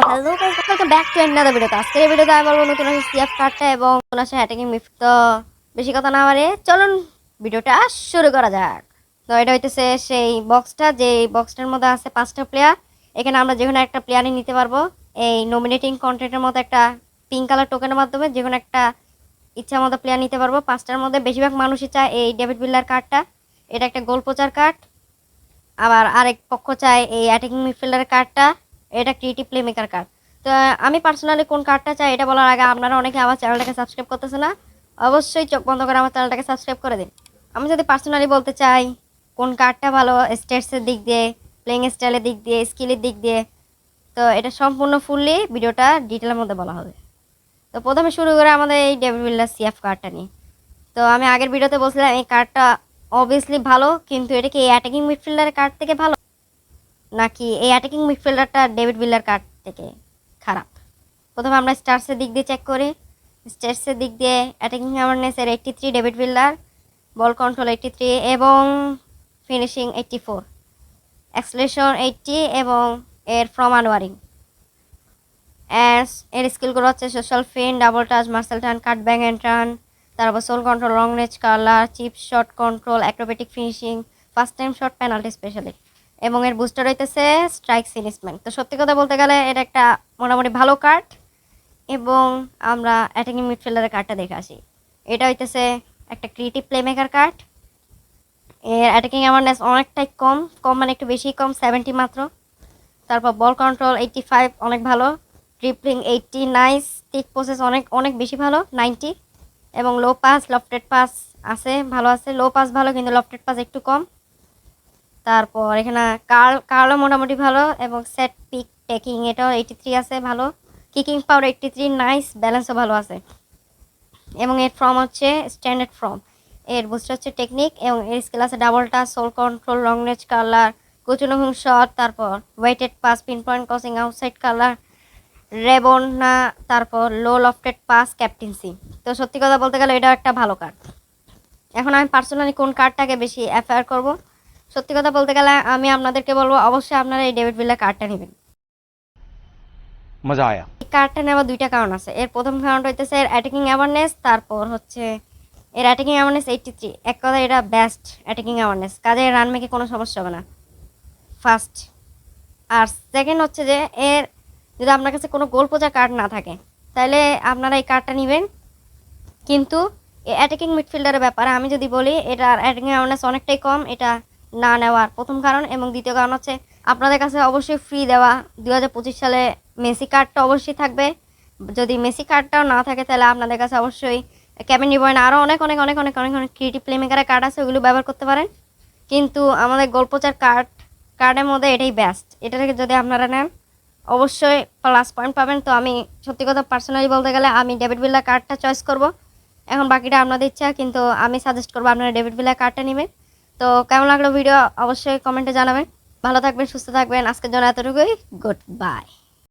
Hello guys, welcome back to another video. আজকের এই ভিডিওতে আমি বলবো নতুন আসে সিএফ কার্ডটা এবং নতুন আসে অ্যাটাকিং মিফ। তো বেশি কথা না বাড়িয়ে চলুন ভিডিওটা শুরু করা যাক। তো এটা হইতেছে সেই বক্সটা, যে বক্সটার মধ্যে আছে 5টা প্লেয়ার। এখানে আমরা যেকোনো একটা প্লেয়ারই নিতে পারবো। এই নমিনেটিং কন্টেন্টের মতো একটা পিঙ্ক কালার টোকেনের মাধ্যমে যেকোনো একটা ইচ্ছা মতো প্লেয়ার নিতে পারবো। 5টার মধ্যে বেশিরভাগ মানুষই চায় এই ডেভিড বিল্লার কার্ডটা। এটা একটা গোল প্রচার কার্ড। আবার আরেক পক্ষ চায় এই অ্যাটাকিং মিডফিল্ডারের কার্ডটা। এটা ক্রিয়েটিভ প্লে মেকার কার্ড। তো আমি পার্সোনালি কোন কার্ডটা চাই এটা বলার আগে আপনারা অনেকে আমার চ্যানেলটাকে সাবস্ক্রাইব করতেছে না। অবশ্যই চোখ বন্ধ করে আমার চ্যানেলটাকে সাবস্ক্রাইব করে দিন। আমি যদি পার্সোনালি বলতে চাই কোন কার্ডটা ভালো স্টেটসের দিক দিয়ে, প্লেইং স্টাইলের দিক দিয়ে, স্কিলের দিক দিয়ে, তো এটা সম্পূর্ণ ফুললি ভিডিওটা ডিটেলের মধ্যে বলা হবে। তো প্রথমে শুরু করে আমাদের এই ডেভিড বিল্লার সিএফ কার্ডটা নিয়ে। তো আমি আগের ভিডিওতে বলছিলাম এই কার্ডটা অবভিয়াসলি ভালো, কিন্তু এটা কি এই অ্যাটাকিং মিডফিল্ডারের কার্ড থেকে ভালো নাকি এই অ্যাটাকিং মিডফিল্ডারটা ডেভিড বিল্লার কার্ড থেকে খারাপ? প্রথমে আমরা স্টার্সের দিক দিয়ে চেক করি। স্টার্সের দিক দিয়ে অ্যাটাকিং অ্যাওয়ারনেসের 83 ডেভিড বিল্লার, বল কন্ট্রোল 83 এবং ফিনিশিং 84, অ্যাক্সেলারেশন 80 এবং এর ফ্রম আনওয়ারিং। এর স্কিলগুলো হচ্ছে social fin, double touch, Marseille turn, cut bang and turn, তারপর sole control, long range curler, chip shot control, acrobatic finishing, first time shot, penalty specially, এবং এর booster হইতেছে স্ট্রাইক সিরিজমেন্ট। তো সত্যি কথা বলতে গেলে এটা একটা মোটামুটি ভালো কার্ড। এবং আমরা অ্যাটাকিং মিডফিল্ডারের কার্ডটা দেখে আসি। এটা হইতেছে একটা ক্রিয়েটিভ প্লে মেকার কার্ড। এর অ্যাটাকিং অ্যাওয়ারনেস অনেকটাই কম, মানে একটু বেশি কম, 70 মাত্র। তারপর বল কন্ট্রোল 85, অনেক ভালো। Tripling 80, nice. টিক প্রসেস অনেক অনেক বেশি ভালো, 90। এবং লো পাস, লফটেড পাস আছে, ভালো আছে। লো পাস ভালো, কিন্তু লফটেড পাস একটু কম। তারপর এখানে কার্লও মোটামুটি ভালো, এবং সেট পিক টেকিং এটাও 83 আছে, ভালো। কিকিং পাওয়ার 83, নাইস। ব্যালেন্সও ভালো আছে। এবং এর ফর্ম হচ্ছে স্ট্যান্ডার্ড ফর্ম। এর বুস্টার হচ্ছে টেকনিক, এবং এর স্কিল আছে double touch, sole control, long range curler, কোচুনহুং শট, তারপর weighted pass, pin point crossing, outside curler, rabona, তারপর লো লফটেড পাস, ক্যাপ্টেন্সি। তো সত্যি কথা বলতে গেলে এটা একটা ভালো কার্ড। এখন আমি পার্সোনালি কোন কার্ডটাকে বেশি অ্যাফেয়ার করব, সত্যি কথা বলতে গেলে আমি আপনাদেরকে বলবো অবশ্যই আপনারা এই ডেভিড বিল্লার কার্ডটা নেবেন। मजा आया। এই কার্ডটা নেওয়ার দুইটা কারণ আছে। এর প্রথম কারণ হইতেছে এর অ্যাটাকিং অ্যাওয়ারনেস, তারপর হচ্ছে এর অ্যাটাকিং অ্যাওয়ারনেস 83। এক কথা এটা বেস্ট অ্যাটাকিং অ্যাওয়ারনেস, কাজে রান মেকে কোনো সমস্যা হবে না, ফার্স্ট। আর সেকেন্ড হচ্ছে যে এর যদি আপনার কাছে কোনো গোল পোজা কার্ড না থাকে তাহলে আপনারা এই কার্ডটা নেবেন। কিন্তু অ্যাটাকিং মিডফিল্ডারের ব্যাপারে আমি যদি বলি, এটার অ্যাটাকিং অ্যাওয়ারনেস অনেকটাই কম, এটা না নেওয়ার প্রথম কারণ। এবং দ্বিতীয় কারণ হচ্ছে আপনাদের কাছে অবশ্যই ফ্রি দেওয়া 2025 সালে মেসি কার্ডটা অবশ্যই থাকবে। যদি মেসি কার্ডটাও না থাকে তাহলে আপনাদের কাছে অবশ্যই কেভিন ডি ব্রুইনে, আরও অনেক অনেক অনেক অনেক অনেক অনেক ক্রিয়েটিভ প্লে মেকারের কার্ড আছে, ওগুলো ব্যবহার করতে পারেন। কিন্তু আমাদের গোলপোচার কার্ডের মধ্যে এটাই বেস্ট। এটা থেকে যদি আপনারা নেন অবশ্যই প্লাস পয়েন্ট পাবেন। তো আমি সত্যি কথা পার্সোনালি বলতে গেলে আমি ডেভিড বিল্লার কার্ডটা চয়েস করব। এখন বাকিটা আপনাদের ইচ্ছা, কিন্তু আমি সাজেস্ট করবো আপনারা ডেভিড বিল্লার কার্ডটা নেবেন। তো কেমন লাগলো ভিডিও অবশ্যই কমেন্টে জানাবেন। ভালো থাকবেন, সুস্থ থাকবেন। আজকের জন্য এতটুকুই। Good bye.